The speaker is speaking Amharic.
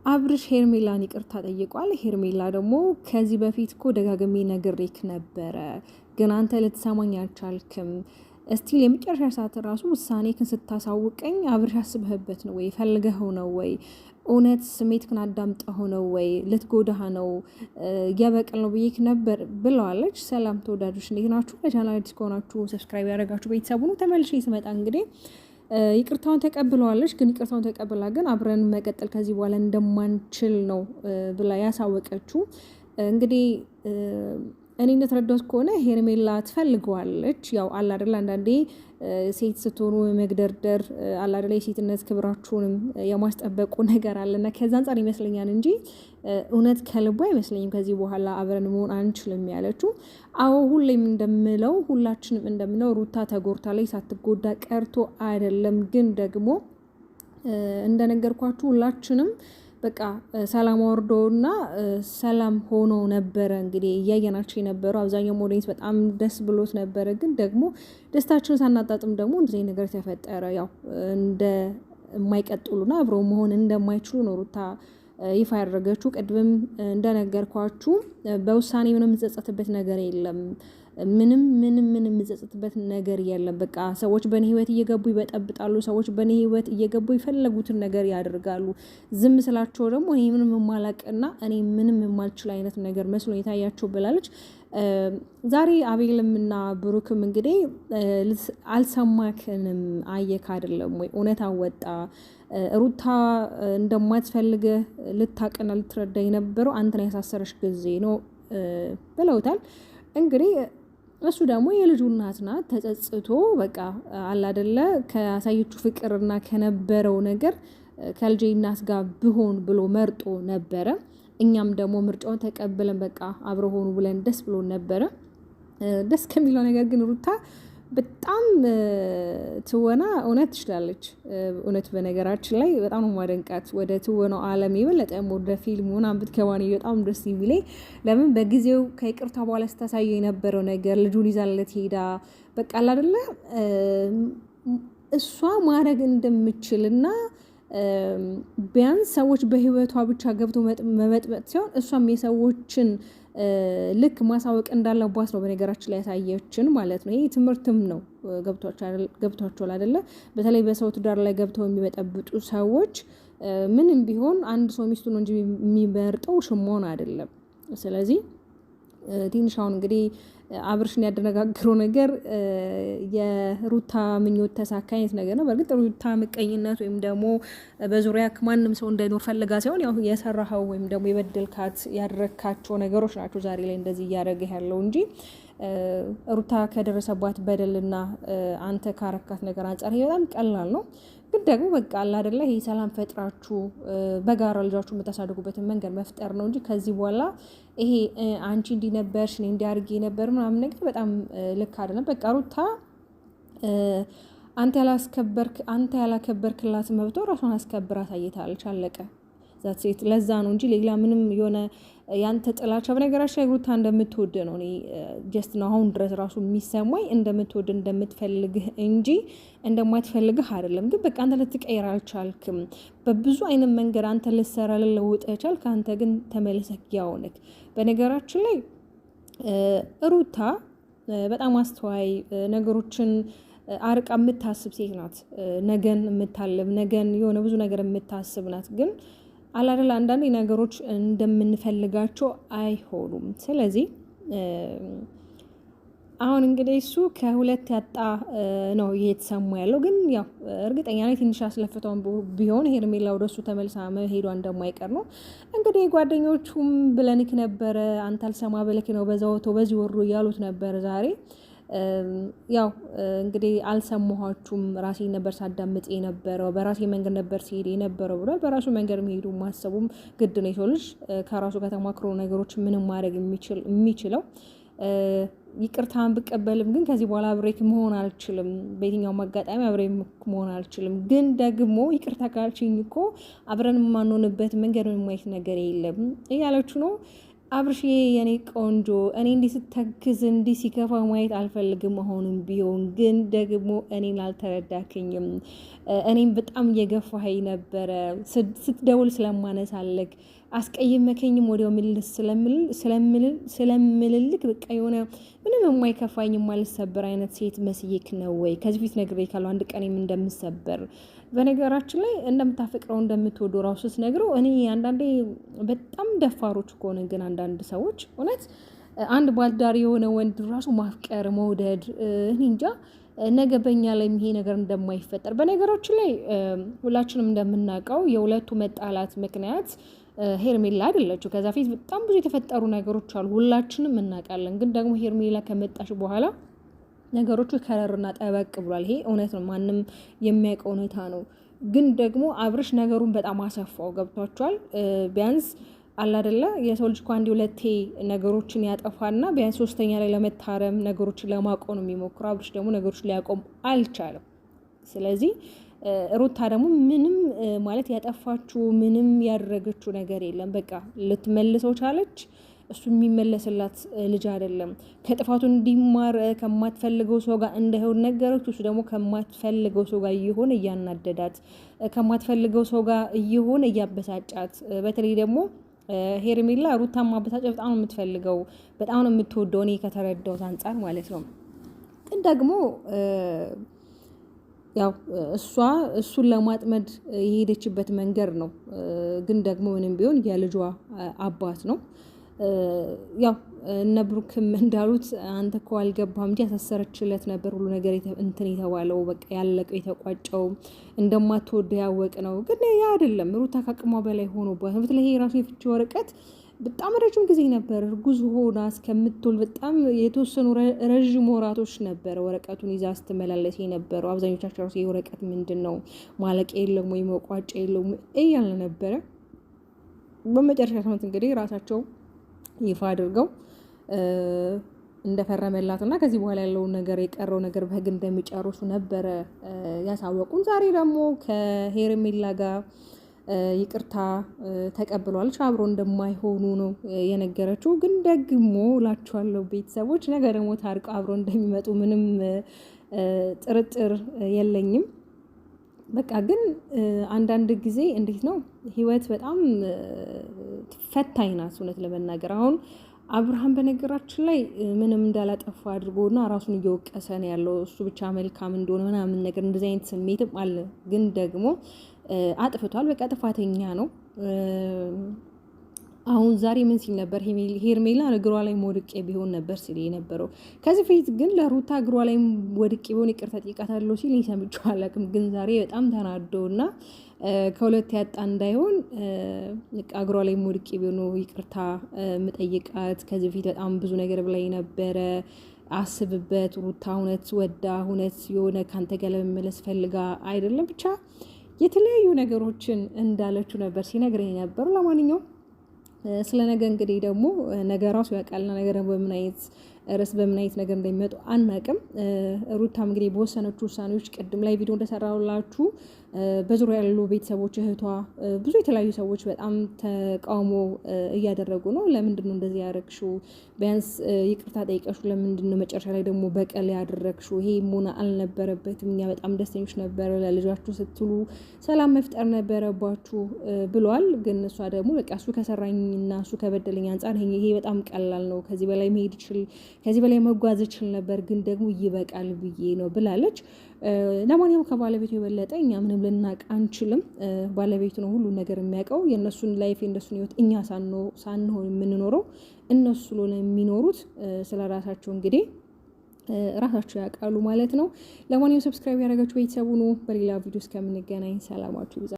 አብርሽ ሄርሜላን ይቅርታ ጠይቋል። ሄርሜላ ደግሞ ከዚህ በፊት እኮ ደጋግሜ ነግሬክ ነበረ፣ ግን አንተ ልትሰማኝ አልቻልክም። እስቲል የመጨረሻ ሰዓት ራሱ ውሳኔክን ስታሳውቀኝ አብርሽ አስበህበት ነው ወይ ፈልገኸው ነው ወይ እውነት ስሜትክን አዳምጠኸው ነው ወይ ልትጎዳህ ነው የበቀል ነው ብዬክ ነበር ብለዋለች። ሰላም ተወዳጆች፣ እንዴት ናችሁ? ለቻናል አዲስ ከሆናችሁ ሰብስክራይብ ያደረጋችሁ ቤተሰቡ ነው። ተመልሼ ስመጣ እንግዲህ ይቅርታውን ተቀብለዋለች። ግን ይቅርታውን ተቀብላ ግን አብረን መቀጠል ከዚህ በኋላ እንደማንችል ነው ብላ ያሳወቀችው። እንግዲህ እኔ እንደተረዳሁት ከሆነ ሄርሜላ ትፈልገዋለች። ያው አላደለ አንዳንዴ ሴት ስትሆኑ መግደርደር አላደለ የሴትነት ክብራችሁንም የማስጠበቁ ነገር አለና ከዛ አንጻር ይመስለኛል እንጂ እውነት ከልቧ አይመስለኝም ከዚህ በኋላ አብረን መሆን አንችልም ያለችው። አዎ ሁሌም እንደምለው ሁላችንም እንደምለው ሩታ ተጎርታ ላይ ሳትጎዳ ቀርቶ አይደለም። ግን ደግሞ እንደነገርኳችሁ ሁላችንም በቃ ሰላም ወርዶና ሰላም ሆኖ ነበረ እንግዲህ እያየናቸው የነበረው። አብዛኛው ኦዲየንስ በጣም ደስ ብሎት ነበረ። ግን ደግሞ ደስታቸውን ሳናጣጥም ደግሞ እንደዚህ ነገር ተፈጠረ። ያው እንደማይቀጥሉና አብረው መሆን እንደማይችሉ ነው ሩታ ይፋ ያደረገችው። ቅድምም እንደነገርኳችሁ በውሳኔ ምንም የምጸጸትበት ነገር የለም። ምንም የምጸጸትበት ነገር የለም። በቃ ሰዎች በእኔ ህይወት እየገቡ ይበጠብጣሉ። ሰዎች በእኔ ህይወት እየገቡ የፈለጉትን ነገር ያደርጋሉ። ዝም ስላቸው ደግሞ እኔ ምንም የማላቅና እኔ ምንም የማልችል አይነት ነገር መስሎ የታያቸው ብላለች። ዛሬ አቤልምና ብሩክም እንግዲህ አልሰማክንም አየክ አይደለም ወይ እውነት አወጣ ሩታ እንደማትፈልግህ ልታቅና ልትረዳ የነበረው አንተን ያሳሰረሽ ጊዜ ነው ብለውታል። እንግዲህ እሱ ደግሞ የልጁ እናት ናት። ተጸጽቶ በቃ አላደለ ከያሳየችው ፍቅርና ከነበረው ነገር ከልጄ እናት ጋር ብሆን ብሎ መርጦ ነበረ። እኛም ደግሞ ምርጫውን ተቀብለን በቃ አብረ ሆኑ ብለን ደስ ብሎ ነበረ። ደስ ከሚለው ነገር ግን ሩታ በጣም ትወና እውነት ትችላለች። እውነት በነገራችን ላይ በጣም ነው ማደንቃት። ወደ ትወናው ዓለም የበለጠ ወደ ፊልም ምናምን ብትገባኔ በጣም ደስ የሚለኝ ለምን በጊዜው ከይቅርታ በኋላ ስታሳየው የነበረው ነገር ልጁን ይዛለት ሄዳ በቃ አይደለ እሷ ማድረግ እንደምችልና ቢያንስ ሰዎች በህይወቷ ብቻ ገብቶ መበጥበጥ ሲሆን እሷም የሰዎችን ልክ ማሳወቅ እንዳለባት ነው በነገራችን ላይ ያሳየችን ማለት ነው። ይሄ ትምህርትም ነው። ገብቷቸዋል አይደለ? በተለይ በሰው ትዳር ላይ ገብተው የሚበጠብጡ ሰዎች ምንም ቢሆን አንድ ሰው ሚስቱ ነው እንጂ የሚመርጠው ሽሞን አይደለም። ስለዚህ ትንሽ አሁን እንግዲህ አብርሽን ያደነጋግረው ነገር የሩታ ምኞት ተሳካ አይነት ነገር ነው። በእርግጥ ሩታ ምቀኝነት ወይም ደግሞ በዙሪያ ማንም ሰው እንዳይኖር ፈልጋ ሳይሆን ያው የሰራኸው ወይም ደግሞ የበደልካት ያደረካቸው ነገሮች ናቸው ዛሬ ላይ እንደዚህ እያደረገ ያለው እንጂ ሩታ ከደረሰባት በደልና አንተ ካረካት ነገር አንጻር በጣም ቀላል ነው። ግን ደግሞ በቃ አለ አይደለ ይሄ ሰላም ፈጥራችሁ በጋራ ልጃችሁ የምታሳድጉበትን መንገድ መፍጠር ነው እንጂ ከዚህ በኋላ ይሄ አንቺ እንዲህ ነበርሽ እኔ እንዲህ አድርጌ ነበር ምናምን ነገር በጣም ልክ አይደለም። በቃ ሩታ አንተ ያላከበርክላት መብቶ ራሷን አስከብራ ታይታለች። አለቀ። ዛት ሴት ለዛ ነው እንጂ ሌላ ምንም የሆነ ያንተ ጥላቻ በነገራችን ላይ ሩታ እንደምትወድ ነው እኔ ጀስት ነው አሁን ድረስ ራሱ የሚሰማኝ እንደምትወድ እንደምትፈልግህ እንጂ እንደማትፈልግህ አይደለም። ግን በቃ አንተ ልትቀይር አልቻልክም። በብዙ አይነት መንገድ አንተ ልትሰራ ልለውጥ ቻልክ። አንተ ግን ተመልሰህ ያው ነህ። በነገራችን ላይ ሩታ በጣም አስተዋይ ነገሮችን አርቃ የምታስብ ሴት ናት። ነገን የምታልም ነገን የሆነ ብዙ ነገር የምታስብ ናት። ግን አላደላ አንዳንዴ ነገሮች እንደምንፈልጋቸው አይሆኑም። ስለዚህ አሁን እንግዲህ እሱ ከሁለት ያጣ ነው እየተሰማ ያለው። ግን ያው እርግጠኛ ነኝ ትንሽ አስለፍተውን ቢሆን ሄርሜላ ወደሱ ተመልሳ መሄዷ እንደማይቀር ነው። እንግዲህ ጓደኞቹም ብለንክ ነበረ አንተ አልሰማ ብለክ ነው በዚህ ወሩ እያሉት ነበር ዛሬ ያው እንግዲህ አልሰማኋችሁም ራሴ ነበር ሳዳምጥ የነበረው በራሴ መንገድ ነበር ሲሄድ የነበረው ብሏል። በራሱ መንገድ መሄዱ ማሰቡም ግድ ነው። የሰው ልጅ ከራሱ ከተማክሮ ነገሮች ምንም ማድረግ የሚችለው ይቅርታን ብቀበልም ግን ከዚህ በኋላ አብሬክ መሆን አልችልም፣ በየትኛውም አጋጣሚ አብሬክ መሆን አልችልም። ግን ደግሞ ይቅርታ ካልችኝ እኮ አብረን የማንሆንበት መንገድ የማየት ነገር የለም እያለች ነው። አብርሽ የኔ ቆንጆ እኔ እንዲህ ስተክዝ እንዲህ ሲከፋ ማየት አልፈልግም። አሁንም ቢሆን ግን ደግሞ እኔን አልተረዳከኝም። እኔም በጣም እየገፋኸኝ ነበረ ስትደውል ስለማነሳለክ አስቀይመከኝም ወዲያው ምልስ ስለምልልክ በቃ የሆነ ምንም የማይከፋኝ የማልሰበር አይነት ሴት መስዬክ ነው ወይ? ከዚህ ፊት ነግሬ ካለው አንድ ቀኔም እንደምሰበር በነገራችን ላይ እንደምታፈቅረው እንደምትወደው ራሱ ስትነግረው እኔ አንዳንዴ በጣም ደፋሮች ከሆነ ግን አንዳንድ ሰዎች እውነት አንድ ባልዳሪ የሆነ ወንድ ራሱ ማፍቀር መውደድ እኔ እንጃ ነገ በኛ ላይ ይሄ ነገር እንደማይፈጠር በነገራችን ላይ ሁላችንም እንደምናውቀው የሁለቱ መጣላት ምክንያት ሄርሜላ አይደለችው። ከዛ ፊት በጣም ብዙ የተፈጠሩ ነገሮች አሉ ሁላችንም እናውቃለን። ግን ደግሞ ሄርሜላ ከመጣች በኋላ ነገሮቹ ከረርና ጠበቅ ብሏል። ይሄ እውነት ነው፣ ማንም የሚያውቀው እውነታ ነው። ግን ደግሞ አብርሽ ነገሩን በጣም አሰፋው። ገብቷቸዋል። ቢያንስ አላደለ የሰው ልጅ እኮ አንዴ ሁለቴ ነገሮችን ያጠፋና ቢያንስ ሶስተኛ ላይ ለመታረም ነገሮችን ለማቆም ነው የሚሞክረው። አብርሽ ደግሞ ነገሮችን ሊያቆም አልቻለም። ስለዚህ ሩታ ደግሞ ምንም ማለት ያጠፋችው ምንም ያደረገችው ነገር የለም። በቃ ልትመልሰው ቻለች። እሱ የሚመለስላት ልጅ አይደለም። ከጥፋቱ እንዲማር ከማትፈልገው ሰው ጋር እንዳይሆን ነገረች። እሱ ደግሞ ከማትፈልገው ሰው ጋር እየሆነ እያናደዳት፣ ከማትፈልገው ሰው ጋር እየሆነ እያበሳጫት። በተለይ ደግሞ ሄርሜላ ሩታን ማበሳጫ በጣም ነው የምትፈልገው፣ በጣም ነው የምትወደው፣ እኔ ከተረዳሁት አንጻር ማለት ነው። ግን ደግሞ ያው እሱን ለማጥመድ የሄደችበት መንገድ ነው። ግን ደግሞ ምንም ቢሆን የልጇ አባት ነው። ያው እነ ብሩክም እንዳሉት አንተ እኮ አልገባም እንጂ ያሳሰረችለት ነበር ሁሉ ነገር እንትን የተባለው በቃ ያለቀው የተቋጨው እንደማትወደው ያወቅ ነው። ግን ያ አይደለም። ሩታ ከአቅሟ በላይ ሆኖባት በተለይ ይሄ ራሱ የፍቺ ወረቀት በጣም ረጅም ጊዜ ነበር እርጉዝ ሆና እስከምትወል በጣም የተወሰኑ ረዥም ወራቶች ነበረ ወረቀቱን ይዛ ስትመላለስ የነበረው። አብዛኞቻቸው ራሱ የወረቀት ምንድን ነው ማለቅ የለም ወይ መቋጫ የለውም እያለ ነበረ። በመጨረሻ ሰዓት እንግዲህ ራሳቸው ይፋ አድርገው እንደፈረመላት እና ከዚህ በኋላ ያለውን ነገር የቀረው ነገር በህግ እንደሚጨርሱ ነበረ ያሳወቁን። ዛሬ ደግሞ ከሄርሜላ ጋር ይቅርታ ተቀብሏለች። አብሮ እንደማይሆኑ ነው የነገረችው። ግን ደግሞ እላችኋለሁ ቤተሰቦች ነገ ደግሞ ታርቀው አብሮ እንደሚመጡ ምንም ጥርጥር የለኝም። በቃ ግን አንዳንድ ጊዜ እንዴት ነው ህይወት በጣም ፈታኝ ናት እውነት ለመናገር። አሁን አብርሃም በነገራችን ላይ ምንም እንዳላጠፋ አድርጎና ራሱን እየወቀሰ ነው ያለው። እሱ ብቻ መልካም እንደሆነ ምናምን ነገር እንደዚህ አይነት ስሜትም አለ። ግን ደግሞ አጥፍቷል፣ በቃ ጥፋተኛ ነው። አሁን ዛሬ ምን ሲል ነበር? ሄርሜላ እግሯ ላይ ወድቄ ቢሆን ነበር ሲል የነበረው። ከዚህ ፊት ግን ለሩታ እግሯ ላይ ወድቄ ቢሆን ይቅርታ ጠይቃታለሁ ሲል ሰምቼው አላውቅም። ግን ዛሬ በጣም ተናዶና ከሁለት ያጣ እንዳይሆን እግሯ ላይ ወድቄ ቢሆን ይቅርታ ምጠይቃት። ከዚህ ፊት በጣም ብዙ ነገር ብላይ ነበረ። አስብበት ሩታ፣ እውነት ወዳ እውነት የሆነ ካንተ ጋር ለመመለስ ፈልጋ አይደለም፣ ብቻ የተለያዩ ነገሮችን እንዳለችው ነበር ሲነግረኝ ነበሩ። ለማንኛውም ስለ ነገ እንግዲህ ደግሞ ነገ ራሱ ያውቃልና ነገ ደግሞ በምን አይነት ርዕስ በምን አይነት ነገር እንደሚመጡ አናቅም። ሩታም እንግዲህ በወሰነችው ውሳኔዎች ቅድም ላይ ቪዲዮ እንደሰራሁላችሁ በዙሪያ ያሉ ቤተሰቦች፣ እህቷ፣ ብዙ የተለያዩ ሰዎች በጣም ተቃውሞ እያደረጉ ነው። ለምንድን ነው እንደዚህ ያደረግሽው? ቢያንስ ይቅርታ ጠይቀሽው ለምንድን ነው መጨረሻ ላይ ደግሞ በቀል ያደረግሽው? ይሄ መሆን አልነበረበትም። እኛ በጣም ደስተኞች ነበረ። ለልጃችሁ ስትሉ ሰላም መፍጠር ነበረባችሁ ብሏል። ግን እሷ ደግሞ በቃ እሱ ከሰራኝና እሱ ከበደለኝ አንጻር ይሄ በጣም ቀላል ነው፣ ከዚህ በላይ መሄድ ይችል፣ ከዚህ በላይ መጓዝ ይችል ነበር፣ ግን ደግሞ ይበቃል ብዬ ነው ብላለች። ለማንኛውም ከባለቤቱ የበለጠ እኛ ምንም ልናቅ አንችልም። ባለቤቱ ነው ሁሉ ነገር የሚያውቀው። የእነሱን ላይፍ የእነሱን ህይወት እኛ ሳንሆን የምንኖረው እነሱ ስለሆነ የሚኖሩት ስለ ራሳቸው እንግዲህ ራሳቸው ያውቃሉ ማለት ነው። ለማንኛውም ሰብስክራይብ ያደረጋችሁ ቤተሰቡ ነው። በሌላ ቪዲዮ እስከምንገናኝ ሰላማችሁ ይብዛ።